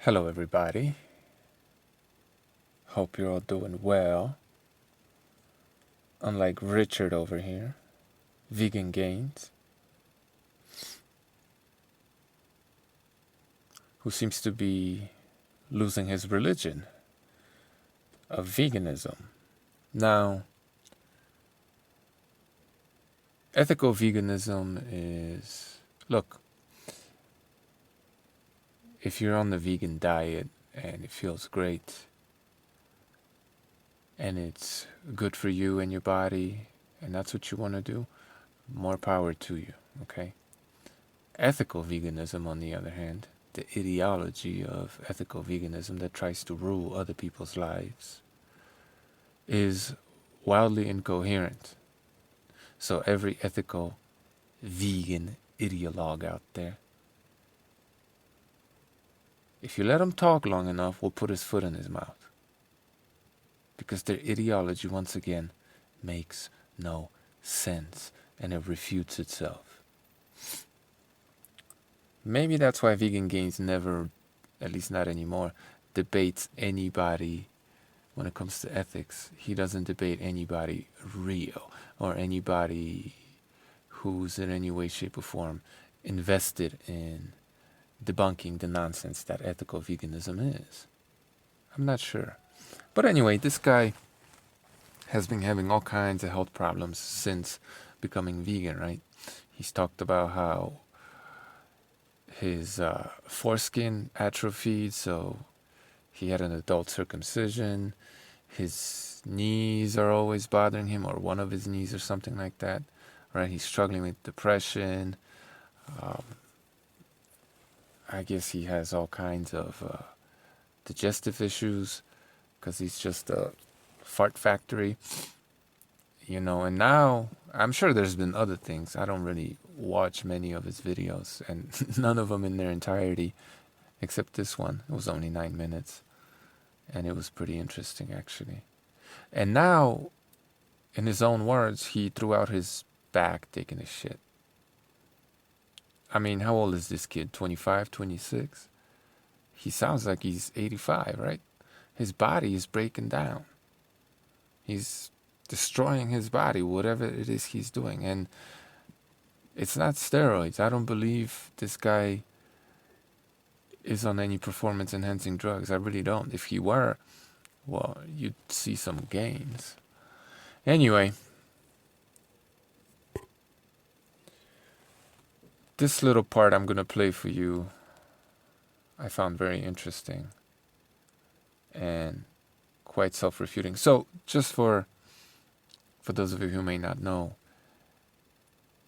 Hello, everybody. Hope you're all doing well. Unlike Richard over here, Vegan Gains, who seems to be losing his religion of veganism. Now, ethical veganism is look, if you're on the vegan diet and it feels great and it's good for you and your body and that's what you want to do, more power to you, okay? Ethical veganism, on the other hand, the ideology of ethical veganism that tries to rule other people's lives, is wildly incoherent. So every ethical vegan ideologue out there, if you let him talk long enough, will put his foot in his mouth. Because their ideology, once again, makes no sense and it refutes itself. Maybe that's why Vegan Gains never, at least not anymore, debates anybody when it comes to ethics. He doesn't debate anybody real or anybody who's in any way, shape, or form invested in debunking the nonsense that ethical veganism is. I'm not sure. But anyway, this guy has been having all kinds of health problems since becoming vegan, right? He's talked about how his foreskin atrophied, so he had an adult circumcision. His knees are always bothering him, or one of his knees or something like that, right? He's struggling with depression. I guess he has all kinds of digestive issues because he's just a fart factory, and now I'm sure there's been other things. I don't really watch many of his videos, and none of them in their entirety, except this one. It was only 9 minutes, and it was pretty interesting, actually. And now, in his own words, he threw out his back taking a shit. I mean, how old is this kid? 25, 26? He sounds like he's 85, right? His body is breaking down. He's destroying his body, whatever it is he's doing. And it's not steroids. I don't believe this guy is on any performance-enhancing drugs. I really don't. If he were, well, you'd see some gains. Anyway, this little part I'm going to play for you, I found very interesting and quite self-refuting. So, just for those of you who may not know,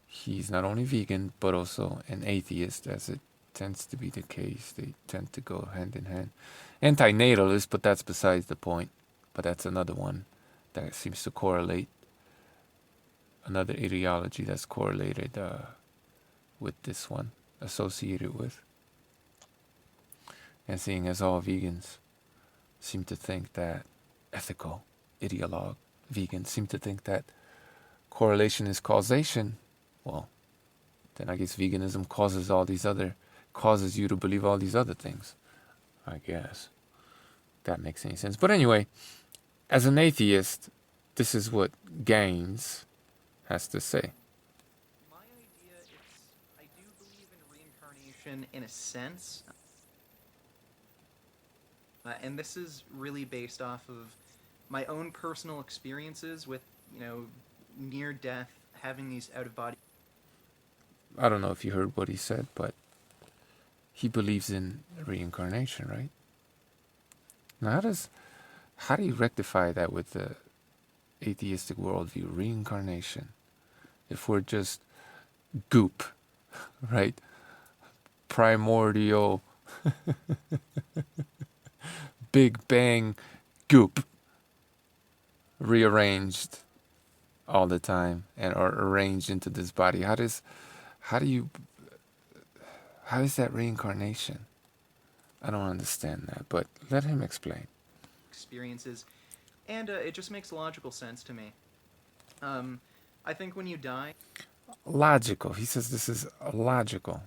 he's not only vegan, but also an atheist, as it tends to be the case. They tend to go hand in hand. Antinatalist, but that's besides the point. But that's another one that seems to correlate. Another ideology that's correlated with this one, associated with. And seeing as all vegans seem to think that ethical ideologue vegans seem to think that correlation is causation, well, then I guess veganism causes you to believe all these other things. I guess. If that makes any sense. But anyway, as an atheist, this is what Gaines has to say. My idea is, I do believe in reincarnation in a sense. And this is really based off of my own personal experiences with, near death, having these out of body. I don't know if you heard what he said, but he believes in reincarnation, right? Now, how do you rectify that with the atheistic worldview? Reincarnation. If we're just goop, right? Primordial, Big Bang goop, rearranged all the time and are arranged into this body. How is that reincarnation? I don't understand that, but let him explain. Experiences, and it just makes logical sense to me. I think when you die, Logical. He says this is logical.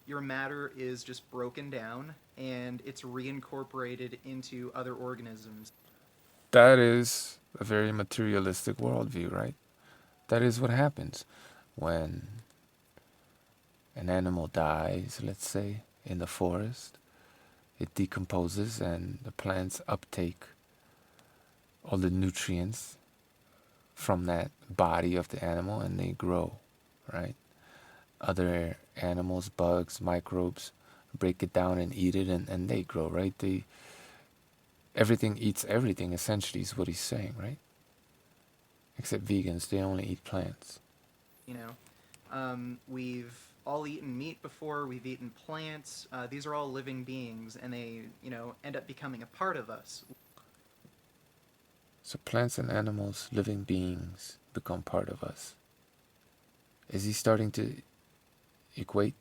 your matter is just broken down and it's reincorporated into other organisms. That is a very materialistic worldview, right? That is what happens when an animal dies, let's say, in the forest. It decomposes and the plants uptake all the nutrients from that body of the animal and they grow, right? Other animals, bugs, microbes, break it down and eat it and they grow, right? Everything eats everything, essentially, is what he's saying, right? Except vegans, they only eat plants. You know, we've all eaten meat before. We've eaten plants. These are all living beings, and they, end up becoming a part of us. So plants and animals, living beings, become part of us. Is he starting to equate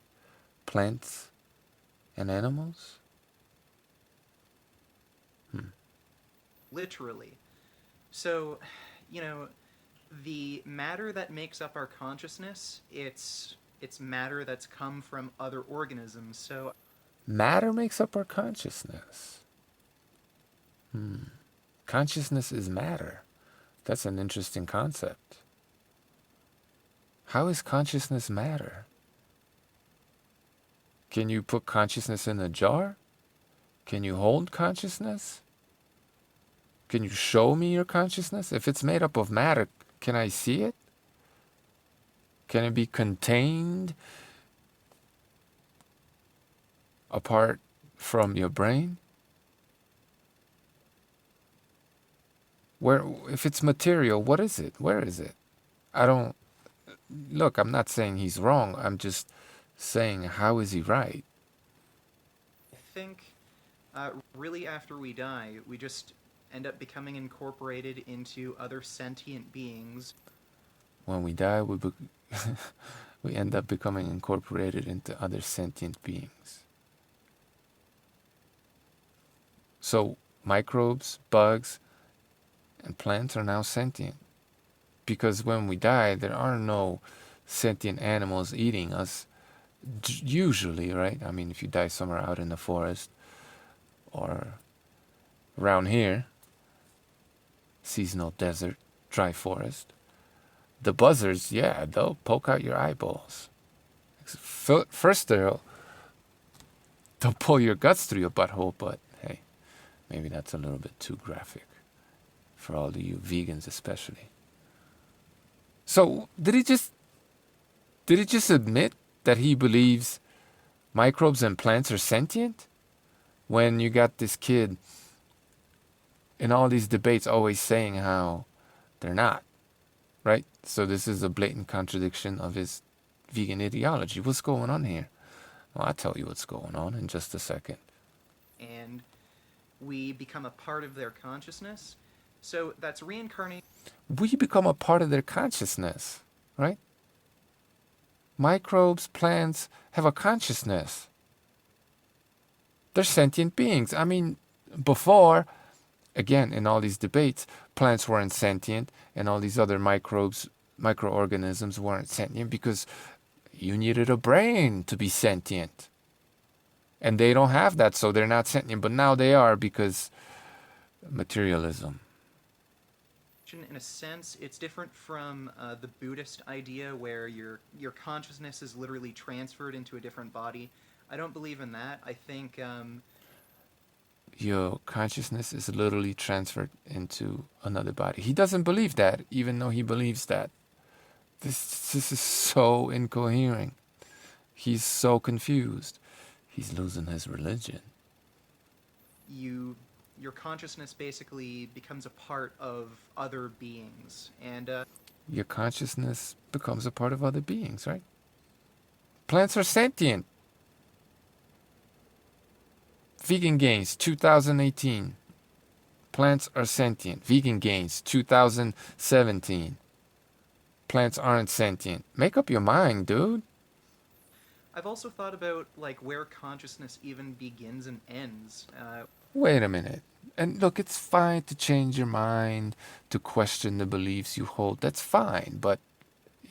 plants and animals? Literally. So, you know, the matter that makes up our consciousness, it's matter that's come from other organisms. So Matter makes up our consciousness. Consciousness is matter. That's an interesting concept. How is consciousness matter? Can you put consciousness in a jar? Can you hold consciousness? Can you show me your consciousness? If it's made up of matter, can I see it? Can it be contained apart from your brain? Where, if it's material, what is it? Where is it? I don't, look, I'm not saying he's wrong. I'm just saying, how is he right? I think, really, after we die, we just end up becoming incorporated into other sentient beings. When we die, we end up becoming incorporated into other sentient beings. So microbes, bugs, and plants are now sentient. Because when we die, there are no sentient animals eating us, usually, right? I mean, if you die somewhere out in the forest or around here, seasonal desert, dry forest, the buzzards, yeah, they'll poke out your eyeballs. First, they'll pull your guts through your butthole, but hey, maybe that's a little bit too graphic for all of you vegans especially. So did he just admit that he believes microbes and plants are sentient? When you got this kid in all these debates always saying how they're not, right? So this is a blatant contradiction of his vegan ideology. What's going on here? Well, I'll tell you what's going on in just a second. And we become a part of their consciousness. So that's reincarnation. We become a part of their consciousness, right? Microbes, plants have a consciousness. They're sentient beings. I mean, before, again, in all these debates, plants weren't sentient and all these other microorganisms weren't sentient because you needed a brain to be sentient. And they don't have that, so they're not sentient. But now they are because materialism. In a sense, it's different from the Buddhist idea where your consciousness is literally transferred into a different body. I don't believe in that. I think Your consciousness is literally transferred into another body. He doesn't believe that, even though he believes that. This is so incoherent. He's so confused. He's losing his religion. your consciousness basically becomes a part of other beings, and Your consciousness becomes a part of other beings, right? Plants are sentient. Vegan Gains 2018. Plants are sentient. Vegan Gains 2017. Plants aren't sentient. Make up your mind, dude. I've also thought about like where consciousness even begins and ends. Wait a minute. And look, it's fine to change your mind, to question the beliefs you hold. That's fine. But,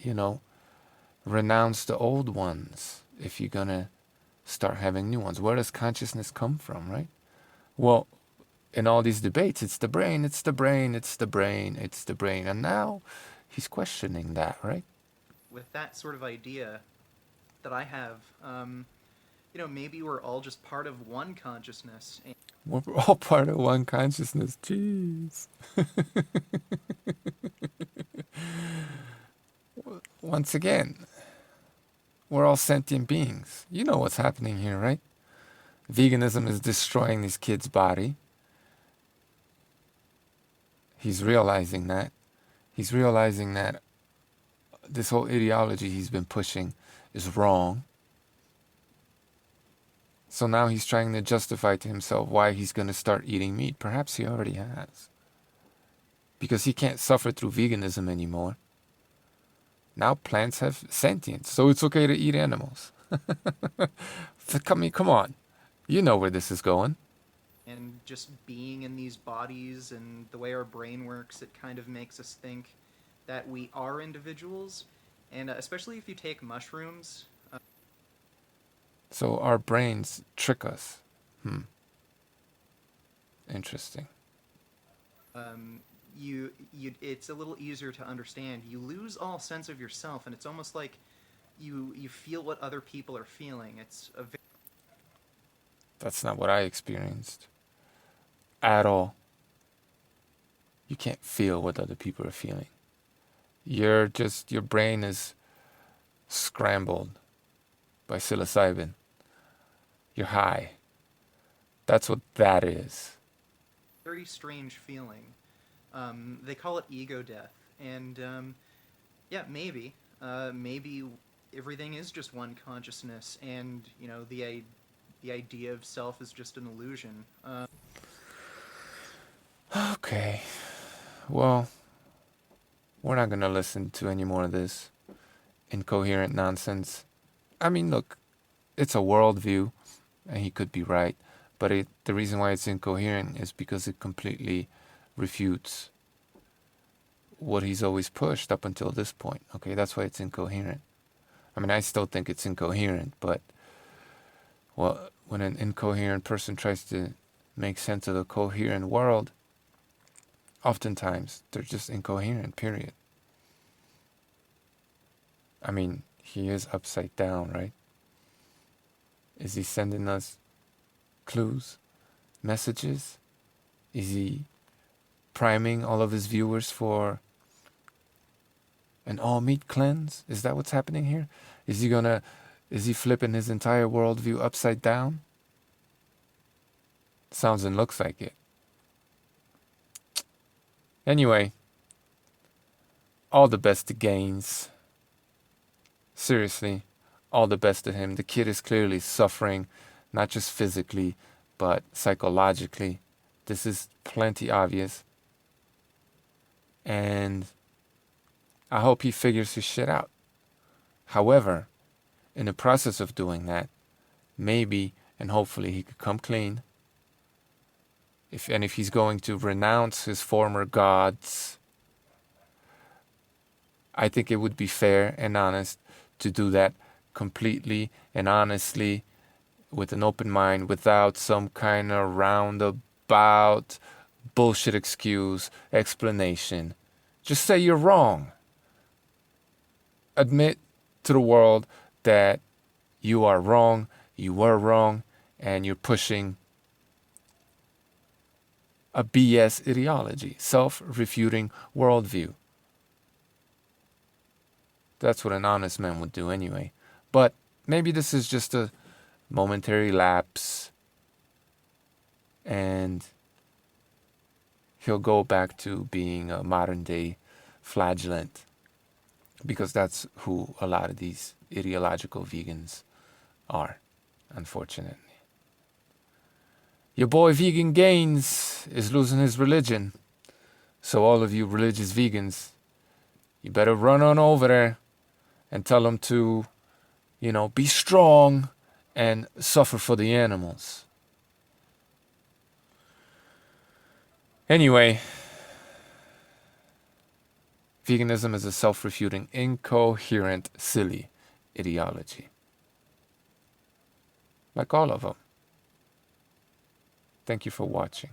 you know, renounce the old ones if you're gonna start having new ones. Where does consciousness come from, right? Well, in all these debates, it's the brain, it's the brain, it's the brain, it's the brain. And now he's questioning that, right? With that sort of idea that I have, maybe we're all just part of one consciousness. We're all part of one consciousness. Jeez. Once again, we're all sentient beings. You know what's happening here, right? Veganism is destroying this kid's body. He's realizing that. He's realizing that this whole ideology he's been pushing is wrong. So now he's trying to justify to himself why he's going to start eating meat. Perhaps he already has. Because he can't suffer through veganism anymore. Now plants have sentience, so it's okay to eat animals. Come on. You know where this is going. And just being in these bodies and the way our brain works, it kind of makes us think that we are individuals. And especially if you take mushrooms. So our brains trick us. Interesting. It's a little easier to understand. You lose all sense of yourself, and it's almost like you feel what other people are feeling. That's not what I experienced at all. You can't feel what other people are feeling. Your brain is scrambled by psilocybin. You're high. That's what that is. very strange feeling. They call it ego death, and yeah, maybe everything is just one consciousness, and the idea of self is just an illusion. Okay. Well, we're not going to listen to any more of this incoherent nonsense. I mean, look, it's a worldview, and he could be right. But the reason why it's incoherent is because it completely refutes what he's always pushed up until this point. Okay, that's why it's incoherent. I mean, I still think it's incoherent, but, well, when an incoherent person tries to make sense of a coherent world, oftentimes they're just incoherent, period. I mean, he is upside down, right? Is he sending us clues, messages? Is he priming all of his viewers for an all meat cleanse? Is that what's happening here? Is he flipping his entire worldview upside down? Sounds and looks like it. Anyway, all the best to Gaines. Seriously, all the best to him. The kid is clearly suffering, not just physically, but psychologically. This is plenty obvious. And I hope he figures his shit out. However, in the process of doing that, maybe and hopefully he could come clean. If he's going to renounce his former gods, I think it would be fair and honest to do that completely and honestly with an open mind, without some kind of roundabout bullshit excuse, explanation. Just say you're wrong. Admit to the world that you are wrong, you were wrong, and you're pushing a BS ideology, self-refuting worldview. That's what an honest man would do anyway. But maybe this is just a momentary lapse, and he'll go back to being a modern-day flagellant, because that's who a lot of these ideological vegans are, unfortunately. Your boy Vegan Gaines is losing his religion. So all of you religious vegans, you better run on over there and tell him to, be strong and suffer for the animals. Anyway, veganism is a self-refuting, incoherent, silly ideology. like all of them. Thank you for watching.